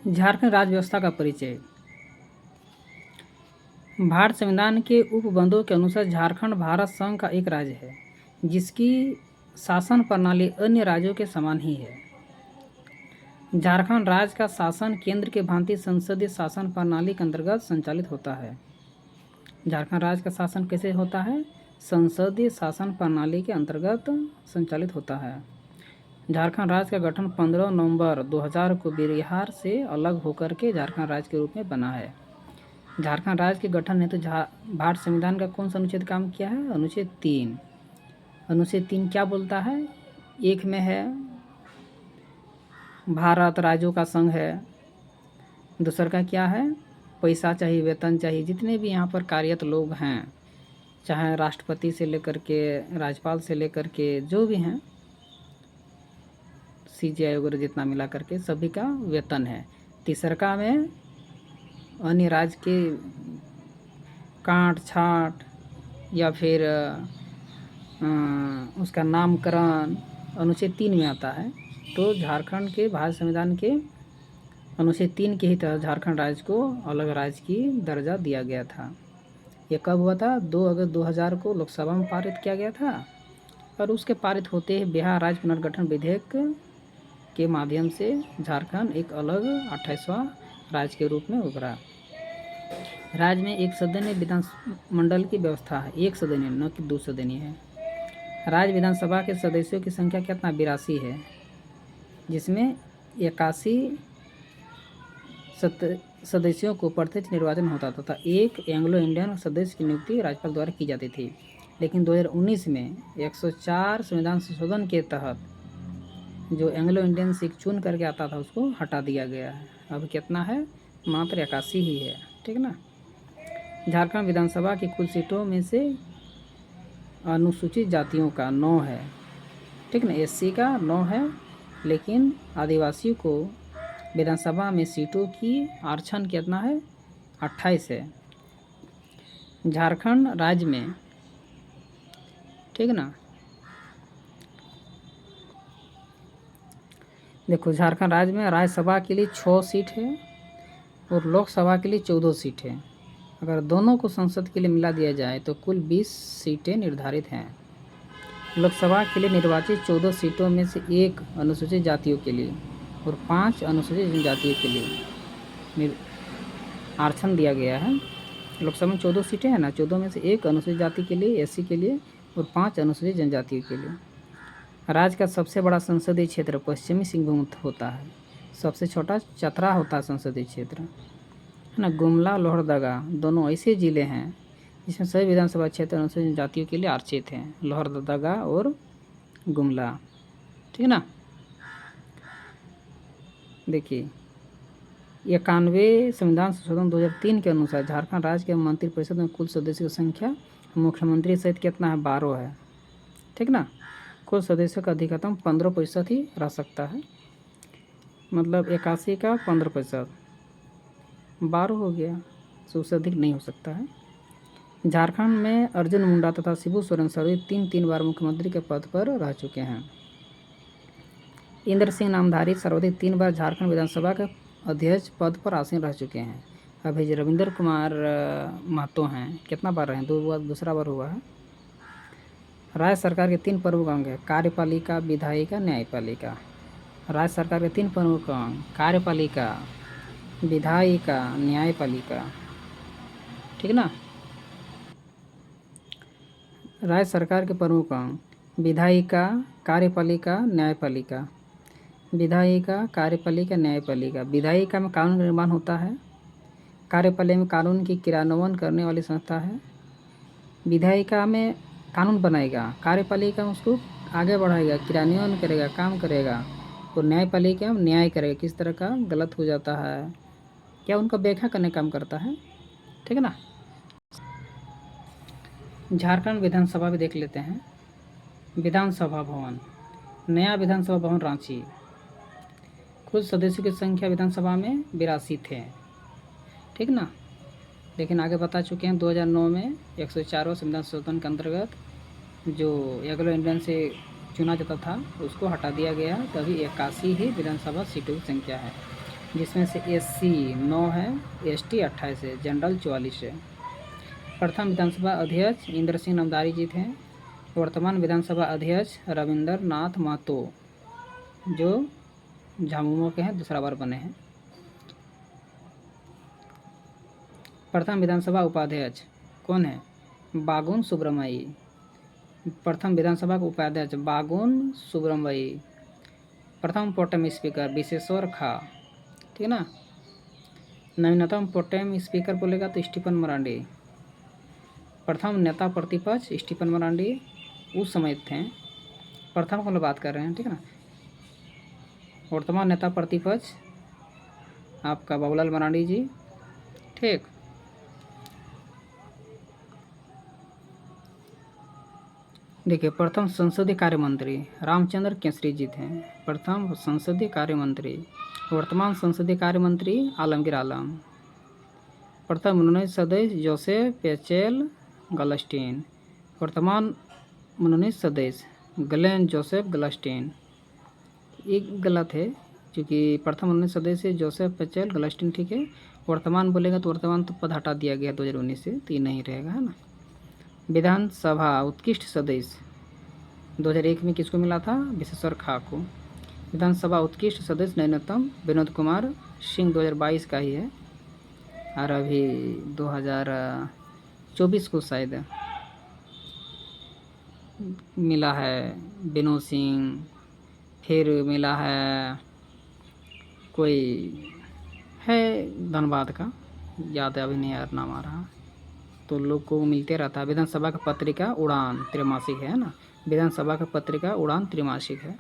झारखंड राज्य व्यवस्था का परिचय। भारत संविधान के उपबंधों के अनुसार झारखंड भारत संघ का एक राज्य है, जिसकी शासन प्रणाली अन्य राज्यों के समान ही है। झारखंड राज्य का शासन केंद्र के भांति संसदीय शासन प्रणाली के अंतर्गत संचालित होता है। झारखंड राज्य का शासन कैसे होता है? संसदीय शासन प्रणाली के अंतर्गत संचालित होता है। झारखंड राज्य का गठन 15 नवंबर 2000 को बिहार से अलग होकर के झारखंड राज्य के रूप में बना है। झारखंड राज्य के गठन हेतु भारत संविधान का कौन सा अनुच्छेद काम किया है? अनुच्छेद 3। अनुच्छेद 3 क्या बोलता है? एक में है भारत राज्यों का संघ है। दूसरा का क्या है? पैसा चाहिए, वेतन चाहिए। जितने भी यहाँ पर कार्यरत लोग हैं, चाहे राष्ट्रपति से लेकर के राज्यपाल से लेकर के जो भी हैं, CGI वगैरह जितना मिला करके सभी का वेतन है। तीसरा में अन्य राज्य के काट छाट या फिर उसका नामकरण अनुच्छेद 3 में आता है। तो झारखंड के भारत संविधान के अनुच्छेद 3 के ही तहत झारखंड राज्य को अलग राज्य की दर्जा दिया गया था। ये कब हुआ था? 2 अगस्त 2000 को लोकसभा में पारित किया गया था और उसके पारित होते ही बिहार राज्य पुनर्गठन विधेयक के माध्यम से झारखंड एक अलग 28वां राज्य के रूप में उभरा। राज्य में एक सदनीय विधानमंडल की व्यवस्था है। एक सदनीय, न कि 2 सदनीय है। राज्य विधानसभा के सदस्यों की संख्या कितना? 82 है, जिसमें 81 सदस्यों को प्रत्यक्ष निर्वाचन होता था। एक एंग्लो इंडियन सदस्य की नियुक्ति राज्यपाल द्वारा की जाती थी। लेकिन 2019 में 104 संविधान संशोधन के तहत जो एंग्लो इंडियन सिख चुन करके आता था उसको हटा दिया गया है। अब कितना है? मात्र 81 ही है। ठीक ना। झारखंड विधानसभा की कुल सीटों में से अनुसूचित जातियों का 9 है। ठीक ना। SC का 9 है, लेकिन आदिवासियों को विधानसभा में सीटों की आरक्षण कितना है? 28 है। झारखंड राज्य में, ठीक ना, देखो झारखंड राज्य में राज्यसभा के लिए 6 सीट है और लोकसभा के लिए 14 सीट है। अगर दोनों को संसद के लिए मिला दिया जाए तो कुल 20 सीटें निर्धारित हैं। लोकसभा के लिए निर्वाचित 14 सीटों में से 1 अनुसूचित जातियों के लिए और 5 अनुसूचित जनजातियों के लिए आरक्षण दिया गया है। लोकसभा में 14 सीटें हैं ना, 14 में से 1 अनुसूचित जाति के लिए, SC के लिए, और 5 अनुसूचित जनजातियों के लिए। राज्य का सबसे बड़ा संसदीय क्षेत्र पश्चिमी सिंहभूम होता है। सबसे छोटा चतरा होता है संसदीय क्षेत्र, है ना। गुमला, लोहरदगा दोनों ऐसे ज़िले हैं जिसमें सभी विधानसभा क्षेत्र अनुसूचित जातियों के लिए आरक्षित हैं। लोहरदगा और गुमला, ठीक ना। देखिए 91 संविधान संशोधन 2003 के अनुसार झारखंड राज्य के मंत्रिपरिषद में कुल सदस्यों की संख्या मुख्यमंत्री सहित कितना है? 12 है। ठीक ना। कुल सदस्यों का अधिकतम 15% ही रह सकता है, मतलब 81 का 15%, 12 हो गया, तो उससे अधिक नहीं हो सकता है। झारखंड में अर्जुन मुंडा तथा शिबू सोरेन सभी 3 बार मुख्यमंत्री के पद पर रह चुके हैं। इंद्र सिंह नामधारी सर्वाधिक 3 बार झारखंड विधानसभा के अध्यक्ष पद पर आसीन रह चुके हैं। अभी रविंद्र कुमार महतो हैं, कितना बार रहे? 2 बार, दूसरा बार हुआ है। राज्य सरकार के 3 प्रमुख अंग है: कार्यपालिका, विधायिका, न्यायपालिका। राज्य सरकार के 3 प्रमुख अंग: कार्यपालिका, विधायिका, न्यायपालिका। ठीक ना। राज्य सरकार के प्रमुख अंग: विधायिका, कार्यपालिका, न्यायपालिका। विधायिका, कार्यपालिका, न्यायपालिका। विधायिका में कानून निर्माण होता है। कार्यपालिका में कानून की क्रियान्वयन करने वाली संस्था है। विधायिका में कानून बनाएगा, कार्यपालिका में उसको आगे बढ़ाएगा, क्रियान्वयन करेगा, काम करेगा, और न्यायपालिका में न्याय करेगा, किस तरह का गलत हो जाता है क्या उनका व्याख्या करने काम करता है। ठीक है ना। झारखंड विधानसभा भी देख लेते हैं। विधानसभा भवन, नया विधानसभा भवन रांची। कुल सदस्यों की संख्या विधानसभा में 82 थे। ठीक ना। लेकिन आगे बता चुके हैं 2009 में 104वां संविधान संशोधन के अंतर्गत जो एंग्लो इंडियन से चुना जाता था उसको हटा दिया गया, तभी 81 ही विधानसभा सीटों की संख्या है। जिसमें से SC 9 है, ST 28 है, जनरल 44 है। प्रथम विधानसभा अध्यक्ष इंद्र सिंह नामदारी जी थे। वर्तमान विधानसभा अध्यक्ष रविंद्र नाथ महतो, जो झामुमो के हैं, दूसरा बार बने हैं। प्रथम विधानसभा उपाध्यक्ष कौन है? बागुन सुब्रमई। प्रथम विधानसभा के उपाध्यक्ष बागुन सुब्रमई। प्रथम प्रोटेम स्पीकर विश्वेश्वर खा, ठीक है ना। नवीनतम प्रोटेम स्पीकर बोलेगा तो स्टीफन मरांडी। प्रथम नेता प्रतिपक्ष स्टीफन मरांडी उस समय थे, प्रथम को हम लोग बात कर रहे हैं, ठीक है ना। वर्तमान नेता प्रतिपक्ष आपका बाबूलाल मरांडी जी, ठीक। देखिए, प्रथम संसदीय कार्य मंत्री रामचंद्र केसरी जी थे, प्रथम संसदीय कार्य मंत्री। वर्तमान संसदीय कार्य मंत्री आलमगीर आलम। प्रथम मनोनीत सदस्य जोसेफ पेचेल गलस्टीन। वर्तमान मनोनीत सदस्य ग्लेन जोसेफ गलस्टीन। एक गलत है, क्योंकि प्रथम मनोनीत सदस्य जोसेफ पेचेल गलस्टीन, ठीक है। वर्तमान बोलेगा तो वर्तमान तो पद हटा दिया गया 2019 से, तो ये नहीं रहेगा, है ना। विधानसभा उत्कृष्ट सदस्य 2001 में किसको मिला था? विश्वेश्वर खा को। विधानसभा उत्कृष्ट सदस्य नवीनतम विनोद कुमार सिंह 2022 का ही है, और अभी 2024 को शायद मिला है विनोद सिंह, फिर मिला है कोई है धनबाद का, याद है अभी नहीं यार नाम आ रहा, तो लोग को मिलते रहता है। विधानसभा का पत्रिका उड़ान त्रैमासिक है ना, विधानसभा का पत्रिका उड़ान त्रैमासिक है।